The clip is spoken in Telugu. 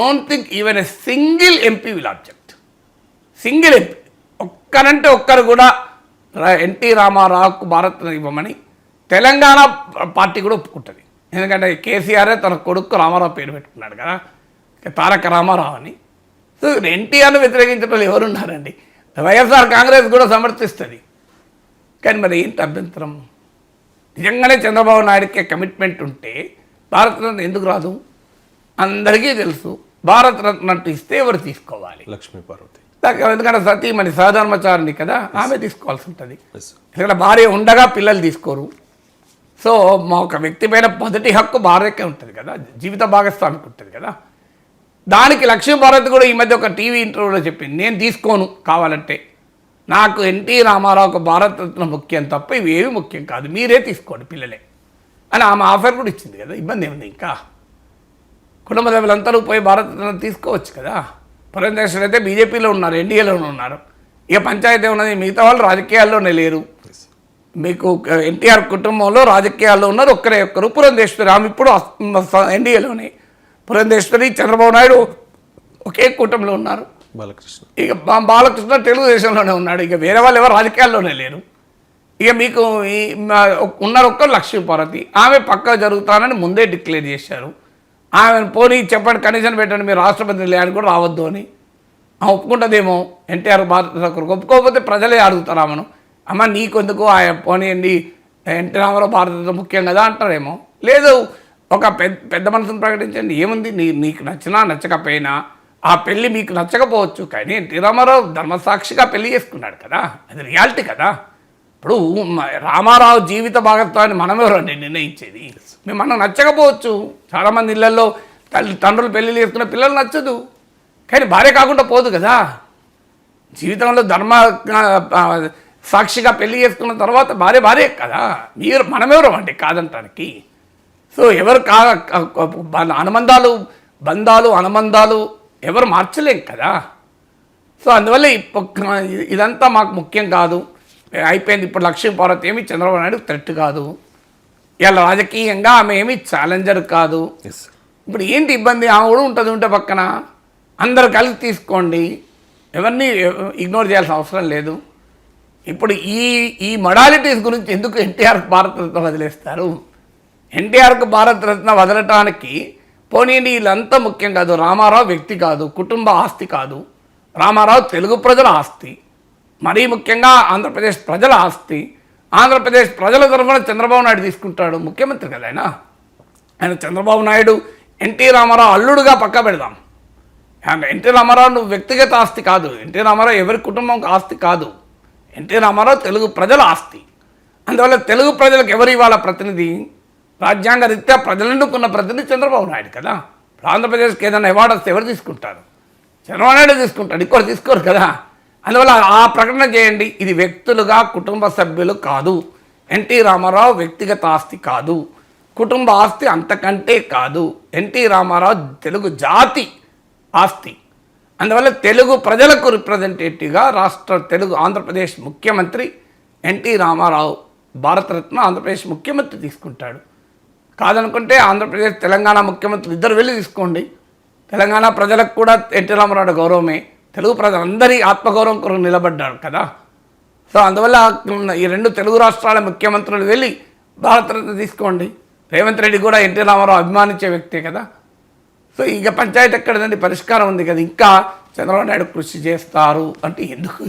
Don't think even a single MP will object. Single MP ఒక్కరంటే ఒక్కరు కూడా ఎన్టీ రామారావుకు భారతరత్న ఇవ్వమని తెలంగాణ పార్టీ కూడా ఒప్పుకుంటుంది. ఎందుకంటే కేసీఆరే తన కొడుకు రామారావు పేరు పెట్టుకున్నాడు కదా, తారక రామారావు అని. సో ఎన్టీఆర్ను వ్యతిరేకించడం వాళ్ళు ఎవరున్నారండి? వైఎస్ఆర్ కాంగ్రెస్ కూడా సమర్థిస్తుంది. కానీ మరి ఏంటి అభ్యంతరం? నిజంగానే చంద్రబాబు నాయుడికి కమిట్మెంట్ ఉంటే భారతరత్న ఎందుకు రాదు? అందరికీ తెలుసు భారతరత్న అంటూ ఇస్తే ఎవరు తీసుకోవాలి? లక్ష్మీ పార్వతి. ఎందుకంటే సతీమణి సహధర్మచారిణి కదా, ఆమె తీసుకోవాల్సి ఉంటుంది. ఎందుకంటే భార్య ఉండగా పిల్లలు తీసుకోరు. సో మా ఒక వ్యక్తి పైన మొదటి హక్కు భార్యకే ఉంటుంది కదా, జీవిత భాగస్వామికి ఉంటుంది కదా. దానికి లక్ష్మీ భారతి కూడా ఈ మధ్య ఒక టీవీ ఇంటర్వ్యూలో చెప్పింది, నేను తీసుకోను, కావాలంటే నాకు ఎన్టీ రామారావుకు భారతరత్న ముఖ్యం తప్ప ఇవేవి ముఖ్యం కాదు, మీరే తీసుకోండి పిల్లలే అని ఆమె ఆఫర్ కూడా ఇచ్చింది కదా. ఇబ్బంది ఏముంది? ఇంకా కుటుంబ సభ్యులందరూ పోయి భారతరత్న తీసుకోవచ్చు కదా. పురంధేశ్వరి అయితే బీజేపీలో ఉన్నారు, ఎన్డీఏలోనే ఉన్నారు. ఇక పంచాయతీ ఉన్నది, మిగతా వాళ్ళు రాజకీయాల్లోనే లేరు. మీకు ఎన్టీఆర్ కుటుంబంలో రాజకీయాల్లో ఉన్నారు ఒక్కరు పురంధేశ్వరి, ఆమె ఇప్పుడు ఎన్డీఏలోనే. పురంధేశ్వరి, చంద్రబాబు నాయుడు ఒకే కూటమిలో ఉన్నారు. బాలకృష్ణ, ఇక బాలకృష్ణ తెలుగుదేశంలోనే ఉన్నాడు. ఇక వేరే వాళ్ళు ఎవరు రాజకీయాల్లోనే లేరు. ఇక మీకు ఉన్నారు ఒక్కరు లక్ష్మీ పార్వతి, ఆమె పక్కా జరుగుతానని ముందే డిక్లేర్ చేశారు. ఆమెను పోనీ చెప్పండి, కనీసం పెట్టండి, మీరు రాష్ట్రపతి నిలయానికి కూడా రావద్దు అని. ఆమె ఒప్పుకుంటుందేమో ఎన్టీఆర్ భారత ఒప్పుకోకపోతే ప్రజలే అడుగుతారు ఆమెను, అమ్మ నీకెందుకు ఆయన పోనీయండి, ఎన్టీ రామారావు భారతదేశం ముఖ్యం కదా అంటారేమో. లేదు, ఒక పెద్ద మనసును ప్రకటించండి, ఏముంది, నీకు నచ్చినా నచ్చకపోయినా ఆ పెళ్ళి మీకు నచ్చకపోవచ్చు, కానీ ఎన్టీ రామారావు ధర్మసాక్షిగా పెళ్లి చేసుకున్నాడు కదా, అది రియాలిటీ కదా. ఇప్పుడు రామారావు జీవిత భాగత్వాన్ని మనమెవరండి నిర్ణయించేది? మనం నచ్చకపోవచ్చు. చాలామంది ఇళ్లలో తండ్రులు పెళ్ళిళ్ళు చేసుకున్న పిల్లలు నచ్చదు, కానీ భార్య కాకుండా పోదు కదా. జీవితంలో ధర్మ సాక్షిగా పెళ్లి చేసుకున్న తర్వాత భార్య కదా. మనమెవరం అండి కాదంటానికి? సో ఎవరు బంధాలు అనుబంధాలు ఎవరు మార్చలేం కదా. సో అందువల్ల ఇదంతా మాకు ముఖ్యం కాదు, అయిపోయింది. ఇప్పుడు లక్ష్మీ పార్వతి ఏమి చంద్రబాబు నాయుడు థ్రెట్ కాదు, ఇలా రాజకీయంగా ఆమె ఏమి ఛాలెంజర్ కాదు. ఇప్పుడు ఏంటి ఇబ్బంది? ఆమె కూడా ఉంటుంది, ఉంటే పక్కన అందరు కలిసి తీసుకోండి, ఎవరిని ఇగ్నోర్ చేయాల్సిన అవసరం లేదు. ఇప్పుడు ఈ మొడాలిటీస్ గురించి ఎందుకు ఎన్టీఆర్కి భారతరత్న వదిలేస్తారు? ఎన్టీఆర్కు భారతరత్న వదలటానికి పోనీయండి, వీళ్ళంతా ముఖ్యం కాదు. రామారావు వ్యక్తి కాదు, కుటుంబ ఆస్తి కాదు, రామారావు తెలుగు ప్రజల ఆస్తి, మరీ ముఖ్యంగా ఆంధ్రప్రదేశ్ ప్రజల ఆస్తి. ఆంధ్రప్రదేశ్ ప్రజల తరఫున చంద్రబాబు నాయుడు తీసుకుంటాడు, ముఖ్యమంత్రి కదా ఆయన చంద్రబాబు నాయుడు ఎన్టీ రామారావు అల్లుడుగా పక్క పెడదాం. ఎన్టీ రామారావు నువ్వు వ్యక్తిగత ఆస్తి కాదు, ఎన్టీ రామారావు ఎవరి కుటుంబం ఆస్తి కాదు, ఎన్టీ రామారావు తెలుగు ప్రజల ఆస్తి. అందువల్ల తెలుగు ప్రజలకు ఎవరు ఇవాళ ప్రతినిధి? రాజ్యాంగ రీత్యా ప్రజలెన్నుకున్న ప్రతినిధి చంద్రబాబు నాయుడు కదా. ఆంధ్రప్రదేశ్కి ఏదైనా అవార్డు వస్తే ఎవరు తీసుకుంటారు? చంద్రబాబు నాయుడు తీసుకుంటాడు, ఇంకోటి తీసుకోరు కదా. అందువల్ల ఆ ప్రకటన చేయండి, ఇది వ్యక్తులుగా కుటుంబ సభ్యులు కాదు, ఎన్టీ రామారావు వ్యక్తిగత ఆస్తి కాదు, కుటుంబ ఆస్తి అంతకంటే కాదు, ఎన్టీ రామారావు తెలుగు జాతి ఆస్తి. అందువల్ల తెలుగు ప్రజలకు రిప్రజెంటేటివ్గా ఆంధ్రప్రదేశ్ ముఖ్యమంత్రి ఎన్టీ రామారావు భారతరత్న ఆంధ్రప్రదేశ్ ముఖ్యమంత్రి తీసుకుంటాడు. కాదనుకుంటే ఆంధ్రప్రదేశ్ తెలంగాణ ముఖ్యమంత్రులు ఇద్దరు వెళ్ళి తీసుకోండి. తెలంగాణ ప్రజలకు కూడా ఎన్టీ రామారావు గౌరవమే, తెలుగు ప్రజలందరి ఆత్మగౌరవం కొరకు నిలబడ్డాడు కదా. సో అందువల్ల ఈ రెండు తెలుగు రాష్ట్రాల ముఖ్యమంత్రులు వెళ్ళి భారతరత్న తీసుకోండి. రేవంత్ రెడ్డి కూడా ఎన్టీ రామారావు అభిమానించే వ్యక్తే కదా. సో ఇక పంచాయతీ ఎక్కడదండి, పరిష్కారం ఉంది కదా. ఇంకా చంద్రబాబు నాయుడు కృషి చేస్తారు అంటే ఎందుకు?